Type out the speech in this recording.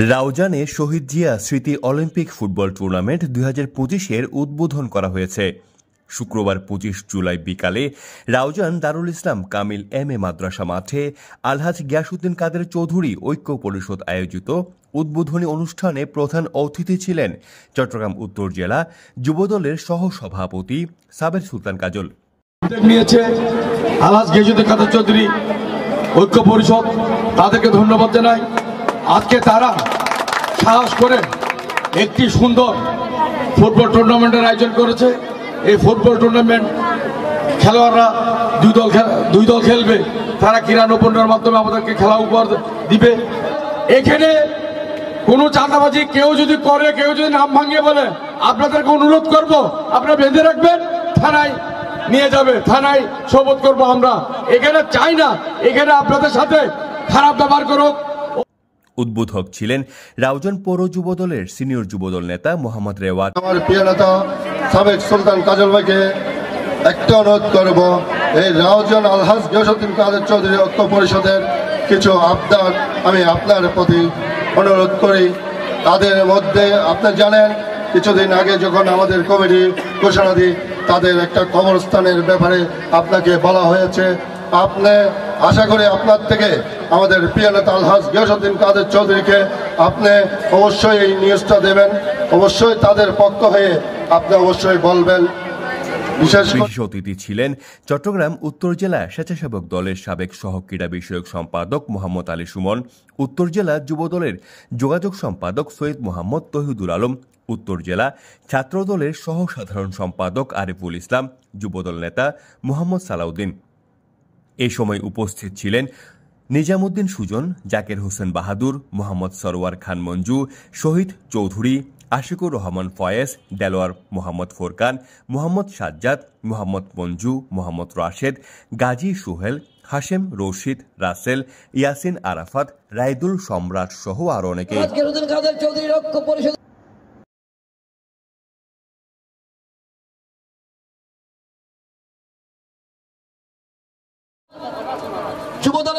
রাউজানে শহীদ জিয়া স্মৃতি Olympic football tournament 2025-এর উদ্বোধন করা হয়েছে। শুক্রবার 25 জুলাই বিকালে রাউজান দারুল ইসলাম কামিল এম এ মাদ্রাসা মাঠে আলহাজ গিয়াসউদ্দিন কাদের চৌধুরী ঐক্য পরিষদ আয়োজিত উদ্বোধনী অনুষ্ঠানে প্রধান অতিথি ছিলেন চট্টগ্রাম উত্তর জেলা যুবদলের সহসভাপতি সাবের সুলতান কাজল। নিয়েছে আলহাজ গিয়াসউদ্দিন কাদের চৌধুরী ঐক্য পরিষদ, তাদেরকে ধন্যবাদ জানাই। আজকে তারা সাহস করে একটি সুন্দর ফুটবল টুর্নামেন্টের আয়োজন করেছে। এই ফুটবল টুর্নামেন্ট খেলোয়াড়রা দুই দল খেলবে, তারা ক্রীড়া নৈপুণ্যের মাধ্যমে আমাদেরকে খেলা উপহার দিবে। এখানে কোনো চাঁদাবাজি কেউ যদি করে, কেউ যদি নাম ভাঙিয়ে বলে, আপনাদেরকে অনুরোধ করব আপনারা বেঁধে রাখবেন, থানায় নিয়ে যাবে, থানায় শোভত করবো আমরা। এখানে চাই না এখানে আপনাদের সাথে খারাপ ব্যবহার করুক। উদ্বোধক ছিলেন রাউজান পৌর যুবদলের সিনিয়র যুবদল নেতা মোহাম্মদ রেওয়াত। আমার প্রিয় নেতা সাবেক সুলতান কাজল ভাইকে একটা অনুরোধ করব, এই রাউজান আলহাজ গিয়াসউদ্দিন কাদের চৌধুরী ঐক্য পরিষদের কিছু আবদার আমি আপনার প্রতি অনুরোধ করি। তাদের মধ্যে আপনি জানেন, কিছুদিন আগে যখন আমাদের কমিটি ঘোষণা দিই, তাদের একটা কবরস্থানের ব্যাপারে আপনাকে বলা হয়েছে। আপনি আশা করি আপনার থেকে আমাদের প্রিয় নেতা আলহাজ গিয়াসউদ্দিন কাদের চৌধুরীকে আপনি অবশ্যই এই নিউজটা দেবেন, অবশ্যই তাদের পক্ষ হয়ে আপনি অবশ্যই বলবেন। বিশেষ অতিথি ছিলেন চট্টগ্রাম উত্তর জেলা স্বেচ্ছাসেবক দলের সাবেক সহ ক্রীড়া বিষয়ক সম্পাদক মোহাম্মদ আলী সুমন, উত্তর জেলা যুবদলের যোগাযোগ সম্পাদক সৈয়দ মোহাম্মদ তহিদুল আলম, উত্তর জেলা ছাত্র দলের সহ সাধারণ সম্পাদক আরিফুল ইসলাম, যুবদল নেতা মোহাম্মদ সালাউদ্দিন। এ সময় উপস্থিত ছিলেন নিজামুদ্দিন সুজন, জাকির হোসেন বাহাদুর, মোহাম্মদ সরওয়ার খান মঞ্জু, শহীদ চৌধুরী, আশিকুর রহমান ফয়েজ, দেলোয়ার মোহাম্মদ ফোরকান, মোহাম্মদ সাজ্জাদ, মোহাম্মদ মঞ্জু, মোহাম্মদ রাশেদ, গাজী সুহেল, হাশেম রশিদ, রাসেল, ইয়াসিন আরাফাত, রাইদুল সম্রাট সহ আরো অনেকে। যুবদল